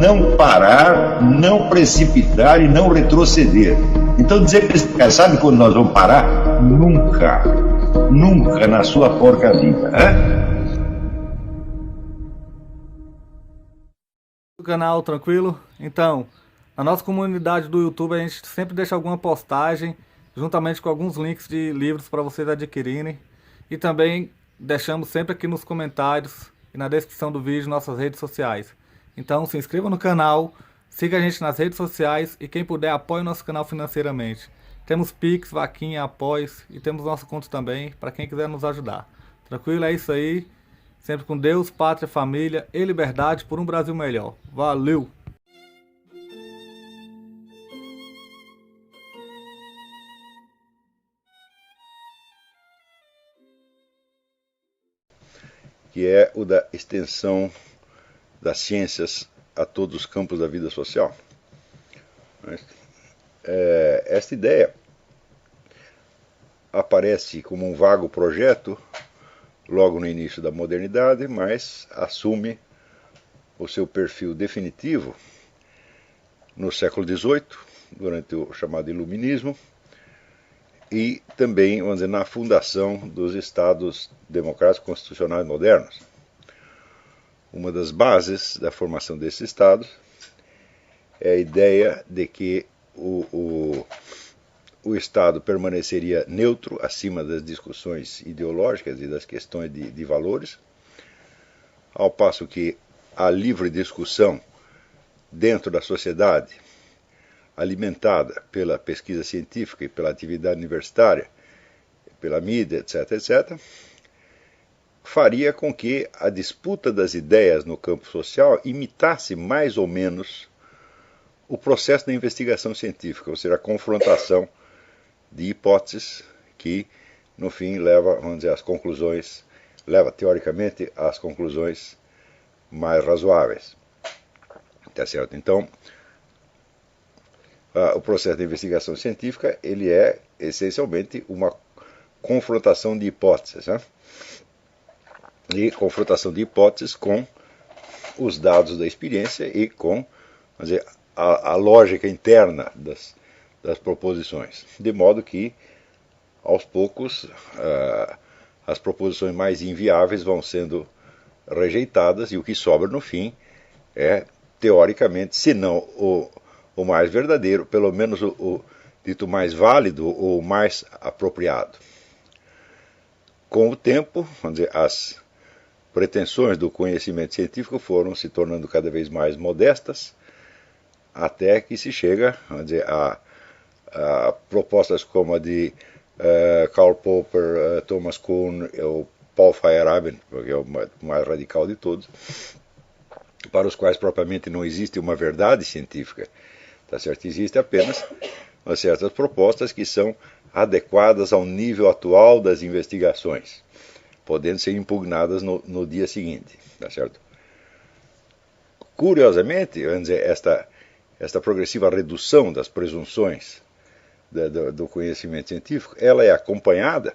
não parar, não precipitar e não retroceder. Então dizer para esse cara, sabe quando nós vamos parar? Nunca. Nunca na sua porca vida. O canal tranquilo? Então, na nossa comunidade do YouTube a gente sempre deixa alguma postagem juntamente com alguns links de livros para vocês adquirirem. E também deixamos sempre aqui nos comentários e na descrição do vídeo nossas redes sociais. Então se inscreva no canal, siga a gente nas redes sociais e quem puder apoie o nosso canal financeiramente. Temos Pix, Vaquinha, Apoios e temos nosso conto também para quem quiser nos ajudar. Tranquilo? É isso aí. Sempre com Deus, pátria, família e liberdade por um Brasil melhor. Valeu! Que é o da extensão das ciências a todos os campos da vida social. Esta ideia aparece como um vago projeto logo no início da modernidade, mas assume o seu perfil definitivo no século XVIII, durante o chamado Iluminismo, e também, vamos dizer, na fundação dos Estados democráticos constitucionais modernos. Uma das bases da formação desses Estados é a ideia de que o Estado permaneceria neutro acima das discussões ideológicas e das questões de valores, ao passo que a livre discussão dentro da sociedade, alimentada pela pesquisa científica e pela atividade universitária, pela mídia, etc., faria com que a disputa das ideias no campo social imitasse mais ou menos o processo da investigação científica, ou seja, a confrontação de hipóteses que, no fim, leva, vamos dizer, às conclusões, leva teoricamente às conclusões mais razoáveis. Tá certo? Então, o processo de investigação científica ele é essencialmente uma confrontação de hipóteses, né? E confrontação de hipóteses com os dados da experiência e com, vamos dizer, a lógica interna das proposições, de modo que aos poucos as proposições mais inviáveis vão sendo rejeitadas e o que sobra no fim é teoricamente, se não o mais verdadeiro, pelo menos o dito mais válido ou mais apropriado. Com o tempo, vamos dizer, as pretensões do conhecimento científico foram se tornando cada vez mais modestas, até que se chega, vamos dizer, a propostas como a de Karl Popper, Thomas Kuhn, o Paul Feyerabend, que é o mais radical de todos, para os quais propriamente não existe uma verdade científica. Tá certo? Existe apenas certas propostas que são adequadas ao nível atual das investigações, podendo ser impugnadas no dia seguinte. Tá certo? Curiosamente, vamos dizer, esta progressiva redução das presunções do conhecimento científico, ela é acompanhada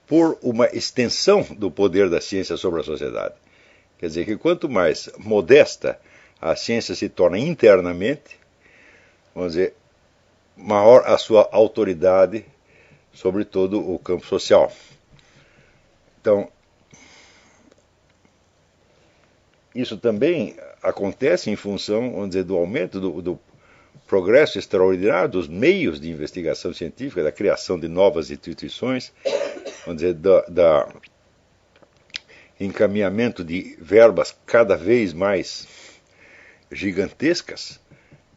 por uma extensão do poder da ciência sobre a sociedade. Quer dizer que quanto mais modesta a ciência se torna internamente, vamos dizer, maior a sua autoridade sobre todo o campo social. Então, isso também acontece em função, vamos dizer, do aumento do progresso extraordinário dos meios de investigação científica, da criação de novas instituições, vamos dizer, da encaminhamento de verbas cada vez mais gigantescas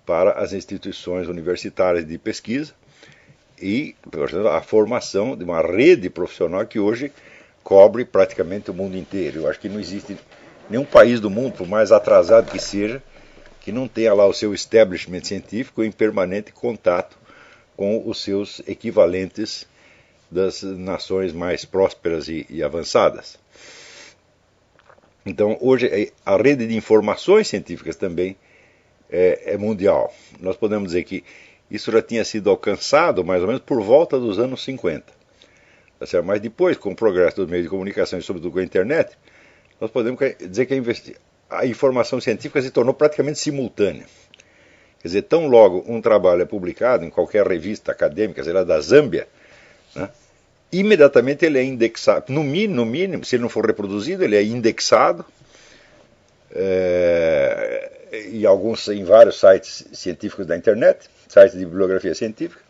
para as instituições universitárias de pesquisa e, portanto, a formação de uma rede profissional que hoje cobre praticamente o mundo inteiro. Eu acho que não existe nenhum país do mundo, por mais atrasado que seja, que não tenha lá o seu establishment científico em permanente contato com os seus equivalentes das nações mais prósperas e avançadas. Então, hoje, a rede de informações científicas também é mundial. Nós podemos dizer que isso já tinha sido alcançado mais ou menos por volta dos anos 50. Mas depois, com o progresso dos meios de comunicação e sobretudo com a internet, nós podemos dizer que a informação científica se tornou praticamente simultânea. Quer dizer, tão logo um trabalho é publicado em qualquer revista acadêmica, sei lá, da Zâmbia, né, imediatamente ele é indexado, no mínimo, se ele não for reproduzido, ele é indexado em vários sites científicos da internet, sites de bibliografia científica,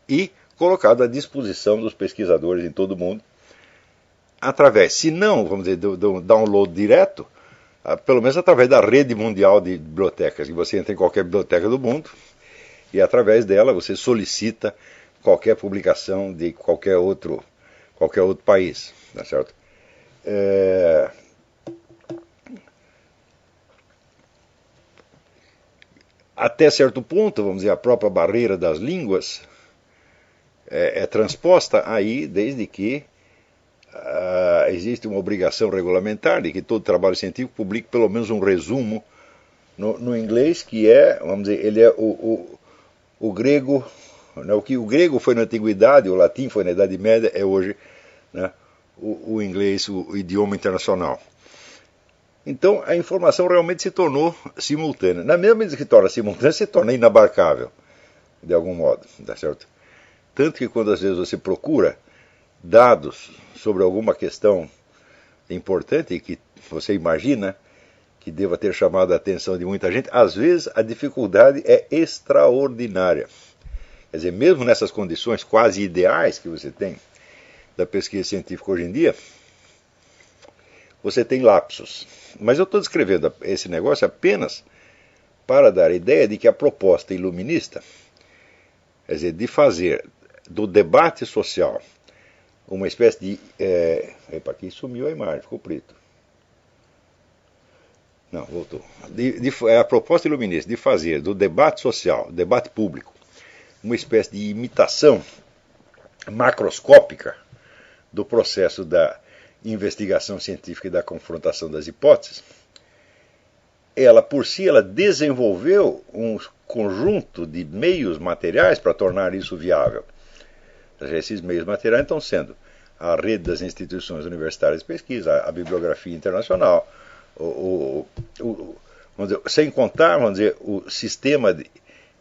e colocado à disposição dos pesquisadores em todo o mundo, através, se não, vamos dizer, do download direto, pelo menos através da rede mundial de bibliotecas, que você entra em qualquer biblioteca do mundo, e através dela você solicita qualquer publicação de qualquer outro país, tá certo? Até certo ponto, vamos dizer, a própria barreira das línguas é transposta aí desde que existe uma obrigação regulamentar de que todo trabalho científico publique pelo menos um resumo no inglês, que é, vamos dizer, ele é o grego, né, o que o grego foi na antiguidade, o latim foi na Idade Média, é hoje, né, o inglês, o idioma internacional. Então a informação realmente se tornou simultânea. Na mesma medida que torna simultânea, se torna inabarcável, de algum modo, tá certo? Tanto que quando às vezes você procura dados sobre alguma questão importante que você imagina que deva ter chamado a atenção de muita gente, às vezes a dificuldade é extraordinária. Quer dizer, mesmo nessas condições quase ideais que você tem da pesquisa científica hoje em dia, você tem lapsos. Mas eu estou descrevendo esse negócio apenas para dar a ideia de que a proposta iluminista, quer dizer, de fazer do debate social uma espécie de... Epa, aqui sumiu a imagem, ficou preto. Não, voltou. A proposta iluminista de fazer do debate social, debate público, uma espécie de imitação macroscópica do processo da investigação científica e da confrontação das hipóteses, ela por si ela desenvolveu um conjunto de meios materiais para tornar isso viável. Esses meios materiais estão sendo a rede das instituições universitárias de pesquisa, a bibliografia internacional, vamos dizer, sem contar, vamos dizer, o sistema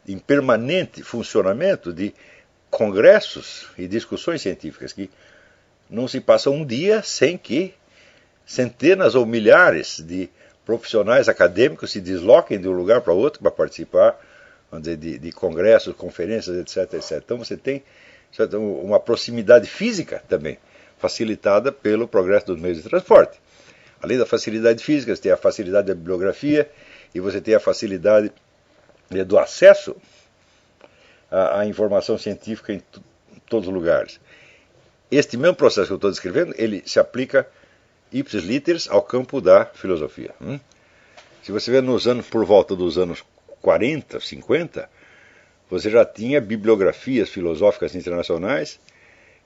em permanente funcionamento de congressos e discussões científicas, que não se passa um dia sem que centenas ou milhares de profissionais acadêmicos se desloquem de um lugar para outro para participar, vamos dizer, de congressos, conferências, etc, etc. Então você tem uma proximidade física também, facilitada pelo progresso dos meios de transporte. Além da facilidade física, você tem a facilidade da bibliografia e você tem a facilidade do acesso à informação científica em todos os lugares. Este mesmo processo que eu estou descrevendo, ele se aplica ipsis literis ao campo da filosofia. Se você vê por volta dos anos 40, 50, você já tinha bibliografias filosóficas internacionais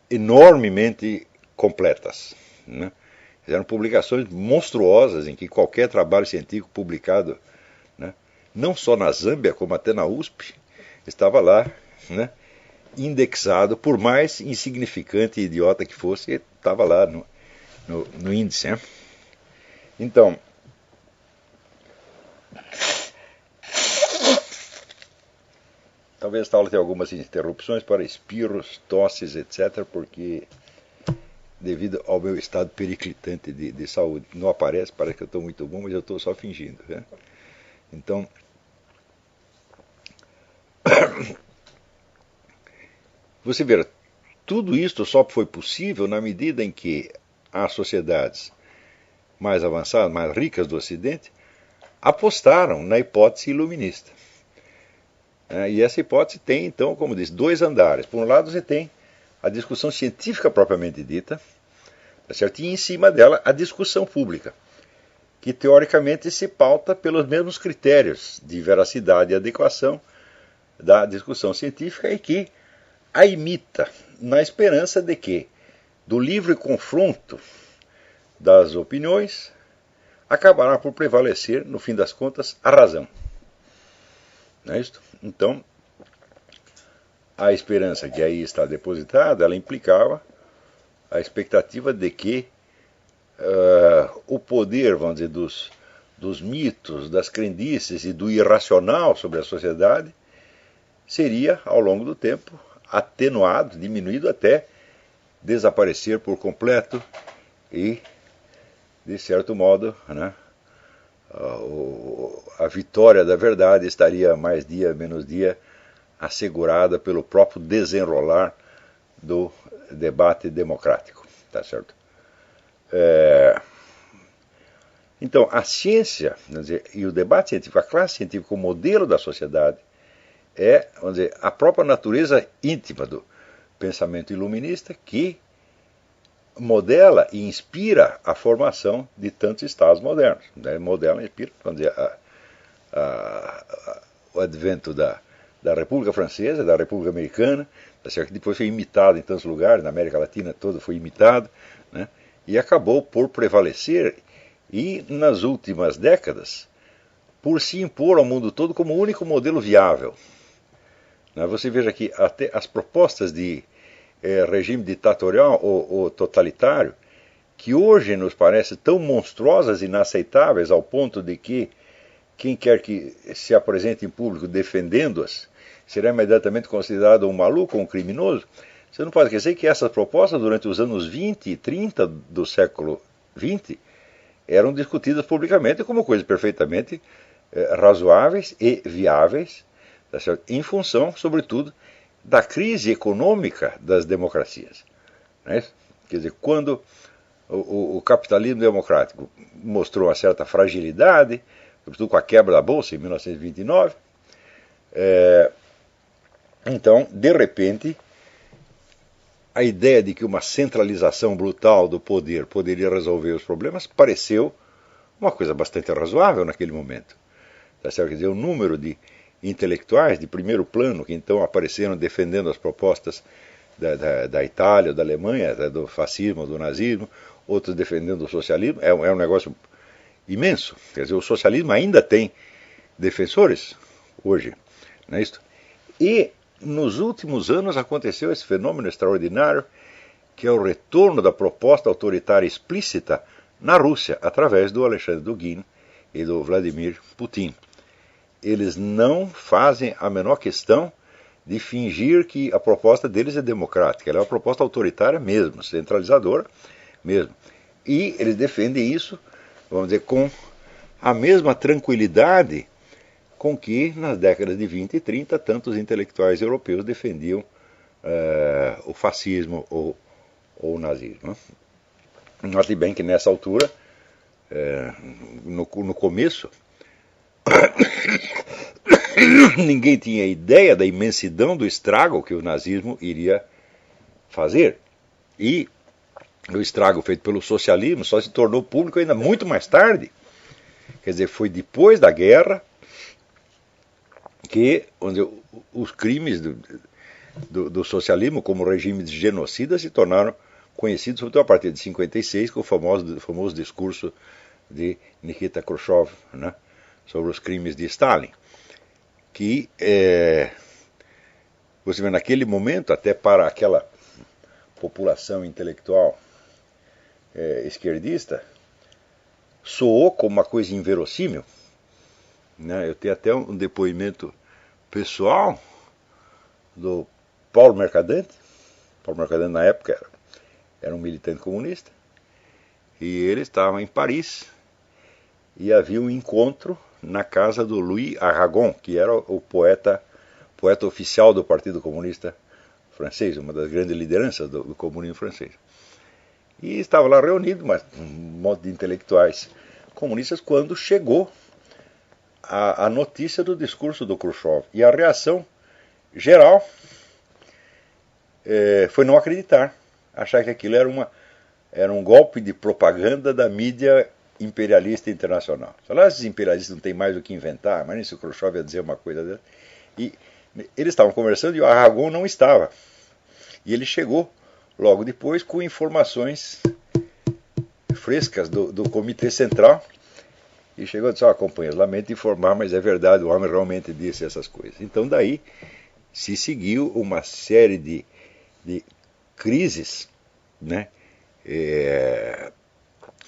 enormemente completas, né? Eram publicações monstruosas em que qualquer trabalho científico publicado, né, não só na Zâmbia, como até na USP, estava lá, né, indexado, por mais insignificante e idiota que fosse, estava lá no índice. Né? Então, talvez esta aula tenha algumas interrupções para espirros, tosses, etc., porque devido ao meu estado periclitante de saúde, não aparece, parece que eu estou muito bom, mas eu estou só fingindo. Né? Então, você vê, tudo isso só foi possível na medida em que as sociedades mais avançadas, mais ricas do Ocidente, apostaram na hipótese iluminista. E essa hipótese tem, então, como disse, dois andares. Por um lado, você tem a discussão científica propriamente dita, tá certo? E em cima dela a discussão pública, que teoricamente se pauta pelos mesmos critérios de veracidade e adequação da discussão científica e que a imita, na esperança de que, do livre confronto das opiniões, acabará por prevalecer, no fim das contas, a razão. Não é isso? Então, a esperança que aí está depositada, ela implicava a expectativa de que o poder, vamos dizer, dos dos mitos, das crendices e do irracional sobre a sociedade seria, ao longo do tempo, atenuado, diminuído até desaparecer por completo e, de certo modo, né, a vitória da verdade estaria mais dia, menos dia assegurada pelo próprio desenrolar do debate democrático, tá certo? Então, a ciência, vamos dizer, e o debate científico, a classe científica, o modelo da sociedade, é, vamos dizer, a própria natureza íntima do pensamento iluminista que modela e inspira a formação de tantos estados modernos. Né? Modela e inspira, vamos dizer, o advento da República Francesa, da República Americana, que depois foi imitado em tantos lugares, na América Latina toda foi imitado, né? E acabou por prevalecer e, nas últimas décadas, por se impor ao mundo todo como o único modelo viável. Você veja que até as propostas de regime ditatorial ou totalitário, que hoje nos parecem tão monstruosas e inaceitáveis ao ponto de que quem quer que se apresente em público defendendo-as será imediatamente considerado um maluco ou um criminoso. Você não pode esquecer que essas propostas, durante os anos 20 e 30 do século XX, eram discutidas publicamente como coisas perfeitamente razoáveis e viáveis, tá certo? Em função, sobretudo, da crise econômica das democracias. Não é isso? Quer dizer, quando o capitalismo democrático mostrou uma certa fragilidade, sobretudo com a quebra da Bolsa em 1929, então, de repente, a ideia de que uma centralização brutal do poder poderia resolver os problemas pareceu uma coisa bastante razoável naquele momento. Tá certo? Quer dizer, o número de intelectuais de primeiro plano que então apareceram defendendo as propostas da Itália, da Alemanha, do fascismo, do nazismo, outros defendendo o socialismo, é um negócio imenso. Quer dizer, o socialismo ainda tem defensores hoje, não é isso? E nos últimos anos aconteceu esse fenômeno extraordinário que é o retorno da proposta autoritária explícita na Rússia, através do Alexandre Dugin e do Vladimir Putin. Eles não fazem a menor questão de fingir que a proposta deles é democrática. Ela é uma proposta autoritária mesmo, centralizadora mesmo. E eles defendem isso, vamos dizer, com a mesma tranquilidade com que, nas décadas de 20 e 30, tantos intelectuais europeus defendiam o fascismo ou o nazismo. Note bem que nessa altura, no começo, ninguém tinha ideia da imensidão do estrago que o nazismo iria fazer. E o estrago feito pelo socialismo só se tornou público ainda muito mais tarde. Quer dizer, foi depois da guerra que onde os crimes do socialismo como regime de genocida se tornaram conhecidos, sobretudo a partir de 56, com o famoso discurso de Nikita Khrushchev, né, sobre os crimes de Stalin, que você vê naquele momento, até para aquela população intelectual esquerdista, soou como uma coisa inverossímil. Né? Eu tenho até um depoimento pessoal do Paulo Mercadante. Paulo Mercadante, na época, era um militante comunista, e ele estava em Paris e havia um encontro na casa do Louis Aragon, que era o poeta oficial do Partido Comunista Francês, uma das grandes lideranças do comunismo francês. E estava lá reunido um monte de intelectuais comunistas quando chegou a notícia do discurso do Khrushchev. E a reação geral foi não acreditar, achar que aquilo era um golpe de propaganda da mídia imperialista internacional. Esses imperialistas não têm mais o que inventar, mas nem se o Khrushchev ia dizer uma coisa dessa. E eles estavam conversando e o Aragon não estava. E ele chegou logo depois com informações frescas do Comitê Central e chegou e disse: companheiros, lamento informar, mas é verdade, o homem realmente disse essas coisas. Então daí se seguiu uma série de crises, né,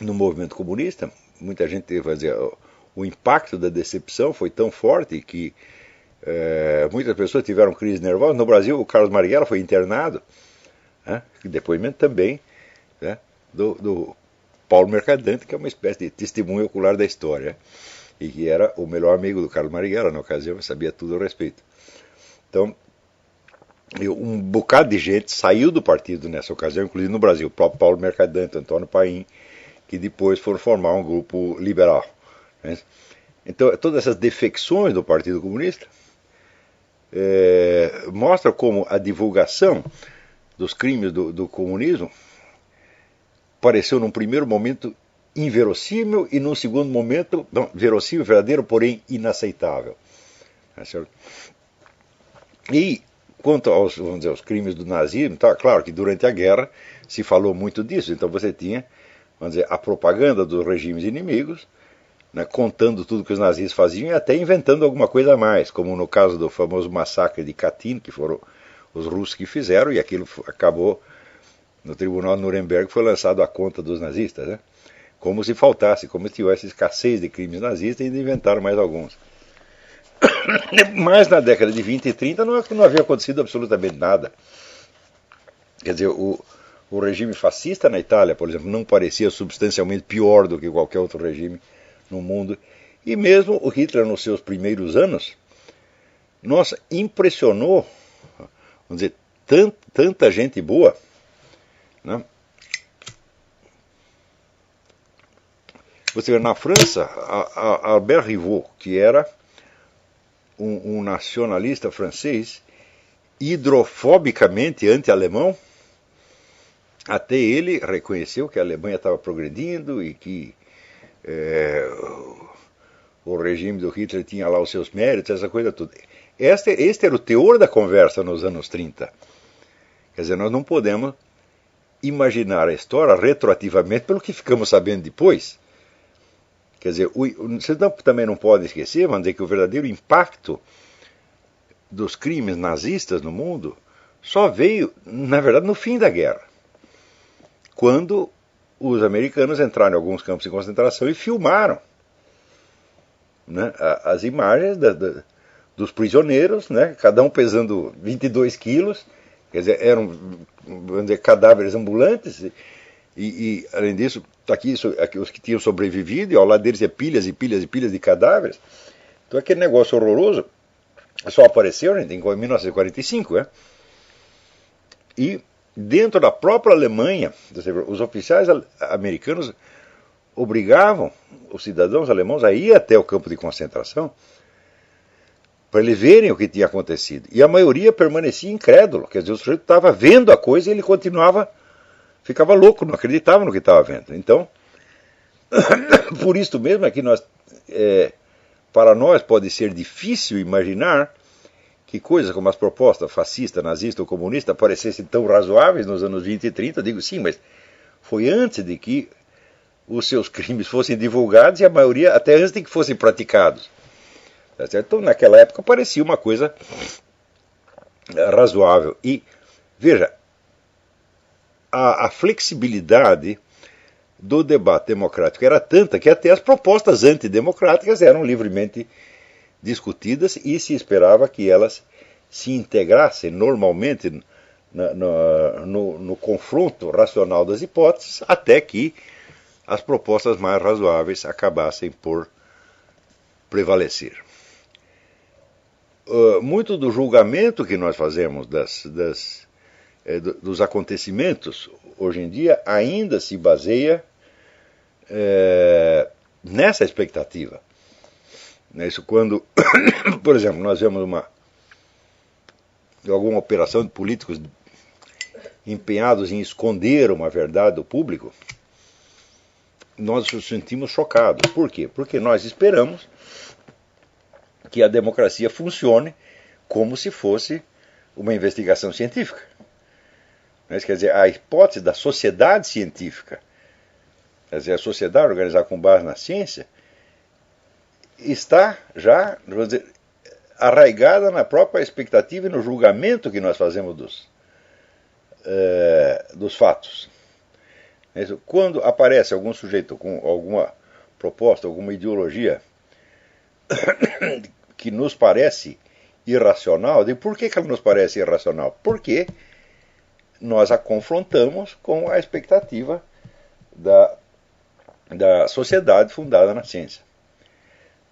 no movimento comunista. Muita gente vai dizer, o impacto da decepção foi tão forte que muitas pessoas tiveram crise nervosa. No Brasil, o Carlos Marighella foi internado, né? Depoimento também, né, do Paulo Mercadante, que é uma espécie de testemunho ocular da história, e que era o melhor amigo do Carlos Marighella na ocasião, sabia tudo a respeito. Então, um bocado de gente saiu do partido nessa ocasião, inclusive no Brasil, o próprio Paulo Mercadante, Antônio Paim, que depois foram formar um grupo liberal, né? Então, todas essas defecções do Partido Comunista mostram como a divulgação dos crimes do comunismo pareceu num primeiro momento inverossímil e num segundo momento, verossímil, verdadeiro, porém inaceitável. E quanto aos, vamos dizer, aos crimes do nazismo, tá, claro que durante a guerra se falou muito disso, então você tinha, vamos dizer, a propaganda dos regimes inimigos, né, contando tudo que os nazistas faziam e até inventando alguma coisa a mais, como no caso do famoso massacre de Katyn, que foram os russos que fizeram, e aquilo acabou no tribunal de Nuremberg, foi lançado à conta dos nazistas, né? Como se faltasse, como se tivesse escassez de crimes nazistas, e ainda inventaram mais alguns. Mas na década de 20 e 30 não havia acontecido absolutamente nada. Quer dizer, o regime fascista na Itália, por exemplo, não parecia substancialmente pior do que qualquer outro regime no mundo. E mesmo o Hitler, nos seus primeiros anos, nossa, impressionou, vamos dizer, tanta gente boa, né? Você vê, na França, Albert Rivaux, que era um nacionalista francês, hidrofobicamente anti-alemão, até ele reconheceu que a Alemanha estava progredindo e que o regime do Hitler tinha lá os seus méritos, essa coisa toda. Este era o teor da conversa nos anos 30. Quer dizer, nós não podemos imaginar a história retroativamente pelo que ficamos sabendo depois. Quer dizer, vocês também não podem esquecer, vamos dizer, que o verdadeiro impacto dos crimes nazistas no mundo só veio, na verdade, no fim da guerra, quando os americanos entraram em alguns campos de concentração e filmaram, né, as imagens dos prisioneiros, né, cada um pesando 22 quilos, quer dizer, eram, vamos dizer, cadáveres ambulantes, e além disso, aqui os que tinham sobrevivido, e ao lado deles é pilhas e pilhas e pilhas de cadáveres. Então aquele negócio horroroso só apareceu, gente, em 1945, né? E dentro da própria Alemanha, os oficiais americanos obrigavam os cidadãos alemãos a ir até o campo de concentração para eles verem o que tinha acontecido. E a maioria permanecia incrédulo, quer dizer, o sujeito estava vendo a coisa e ele continuava, ficava louco, não acreditava no que estava vendo. Então, por isso mesmo é que para nós pode ser difícil imaginar que coisas como as propostas fascista, nazista ou comunista parecessem tão razoáveis nos anos 20 e 30. Eu digo sim, mas foi antes de que os seus crimes fossem divulgados e a maioria até antes de que fossem praticados. Tá certo? Então, naquela época parecia uma coisa razoável. E, veja, a flexibilidade do debate democrático era tanta que até as propostas antidemocráticas eram livremente discutidas e se esperava que elas se integrassem normalmente no confronto racional das hipóteses, até que as propostas mais razoáveis acabassem por prevalecer. Muito do julgamento que nós fazemos dos acontecimentos hoje em dia ainda se baseia nessa expectativa. Isso quando, por exemplo, nós vemos alguma operação de políticos empenhados em esconder uma verdade do público, nós nos sentimos chocados. Por quê? Porque nós esperamos que a democracia funcione como se fosse uma investigação científica. Mas, quer dizer, a hipótese da sociedade científica, quer dizer, a sociedade organizada com base na ciência, está já, vamos dizer, arraigada na própria expectativa e no julgamento que nós fazemos dos fatos. Quando aparece algum sujeito com alguma proposta, alguma ideologia que nos parece irracional. E por que ela nos parece irracional? Porque nós a confrontamos com a expectativa da sociedade fundada na ciência.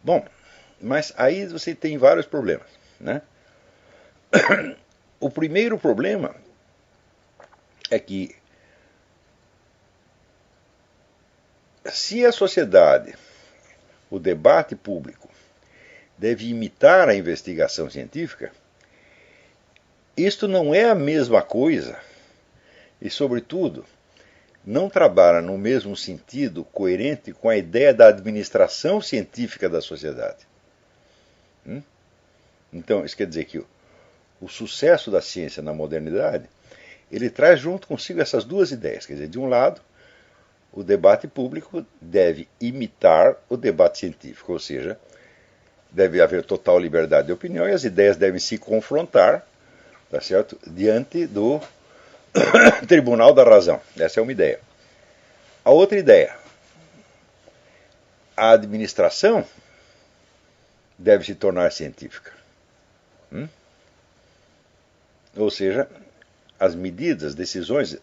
Bom, mas aí você tem vários problemas, né? O primeiro problema é que se a sociedade, o debate público, deve imitar a investigação científica, isto não é a mesma coisa e, sobretudo, não trabalha no mesmo sentido coerente com a ideia da administração científica da sociedade. Então, isso quer dizer que o sucesso da ciência na modernidade, ele traz junto consigo essas duas ideias. Quer dizer, de um lado, o debate público deve imitar o debate científico, ou seja, deve haver total liberdade de opinião e as ideias devem se confrontar, tá certo, diante do tribunal da razão. Essa é uma ideia. A outra ideia, a administração deve se tornar científica. Ou seja, as medidas, decisões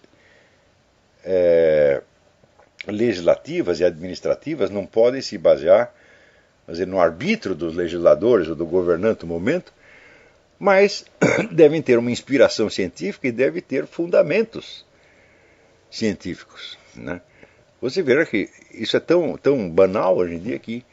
legislativas e administrativas não podem se basear, quer dizer, no arbítrio dos legisladores ou do governante do momento, mas devem ter uma inspiração científica e devem ter fundamentos científicos, né? Você verá que isso é tão banal hoje em dia que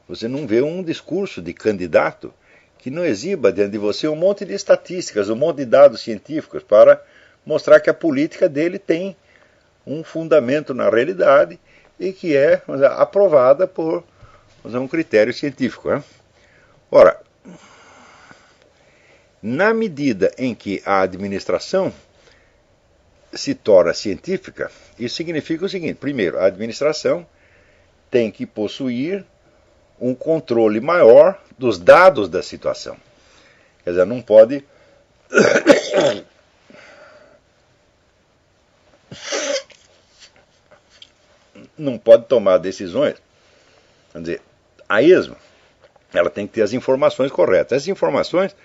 você não vê um discurso de candidato que não exiba diante de você um monte de estatísticas, um monte de dados científicos para mostrar que a política dele tem um fundamento na realidade e que é aprovada por um critério científico, né? Ora, na medida em que a administração se torna científica, isso significa o seguinte: primeiro, a administração tem que possuir um controle maior dos dados da situação. Quer dizer, não pode tomar decisões, quer dizer, a esmo. Ela tem que ter as informações corretas. Essas informações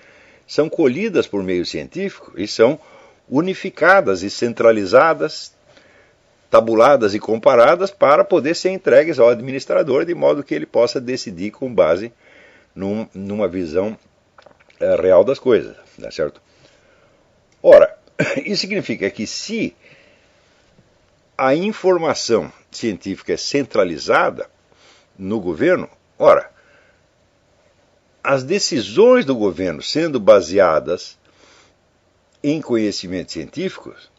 são colhidas por meio científico e são unificadas e centralizadas, tabuladas e comparadas para poder ser entregues ao administrador, de modo que ele possa decidir com base numa visão real das coisas, tá certo? Ora, isso significa que se a informação científica é centralizada no governo, ora, as decisões do governo sendo baseadas em conhecimentos científicos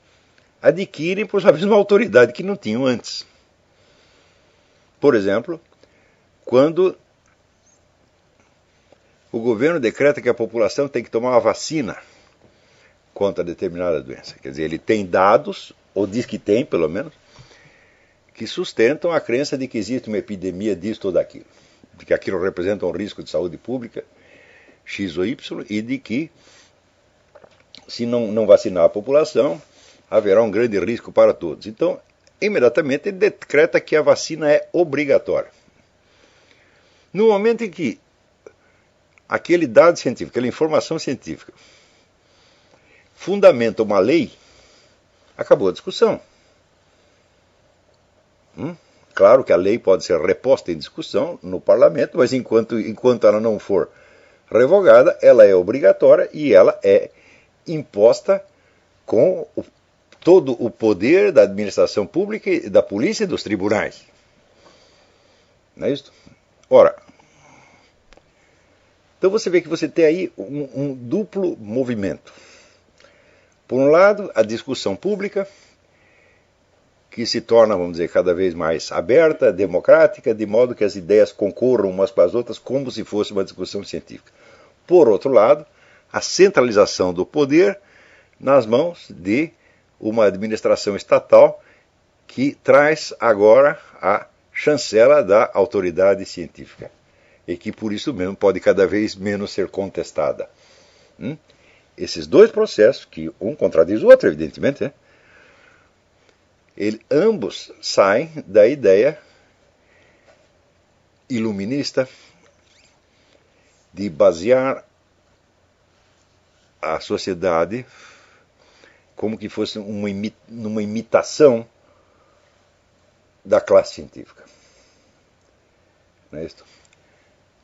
adquirem, por sua vez, uma autoridade que não tinham antes. Por exemplo, quando o governo decreta que a população tem que tomar uma vacina contra determinada doença. Quer dizer, ele tem dados, ou diz que tem, pelo menos, que sustentam a crença de que existe uma epidemia disso ou daquilo. De que aquilo representa um risco de saúde pública, X ou Y, e de que, se não vacinar a população, haverá um grande risco para todos. Então, imediatamente ele decreta que a vacina é obrigatória. No momento em que aquele dado científico, aquela informação científica, fundamenta uma lei, acabou a discussão. Claro que a lei pode ser reposta em discussão no parlamento, mas enquanto ela não for revogada, ela é obrigatória e ela é imposta com todo o poder da administração pública, da polícia e dos tribunais. Não é isso? Ora, então você vê que você tem aí um duplo movimento. Por um lado, a discussão pública, que se torna, vamos dizer, cada vez mais aberta, democrática, de modo que as ideias concorram umas para as outras como se fosse uma discussão científica. Por outro lado, a centralização do poder nas mãos de uma administração estatal que traz agora a chancela da autoridade científica e que por isso mesmo pode cada vez menos ser contestada. Esses dois processos, que um contradiz o outro, evidentemente, né? Ambos saem da ideia iluminista, de basear a sociedade como que fosse numa imitação da classe científica. Não é isso?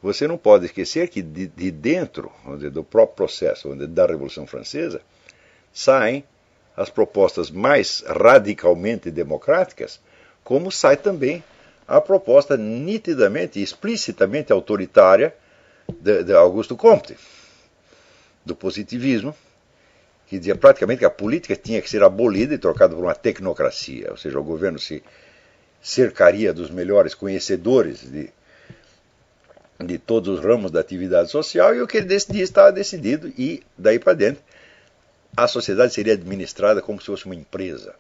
Você não pode esquecer que de dentro, vamos dizer, do próprio processo da Revolução Francesa, saem as propostas mais radicalmente democráticas, como sai também a proposta nitidamente, explicitamente autoritária de Auguste Comte, do positivismo, que dizia praticamente que a política tinha que ser abolida e trocada por uma tecnocracia, ou seja, o governo se cercaria dos melhores conhecedores de todos os ramos da atividade social, e o que ele decidia estava decidido, e daí para dentro a sociedade seria administrada como se fosse uma empresa.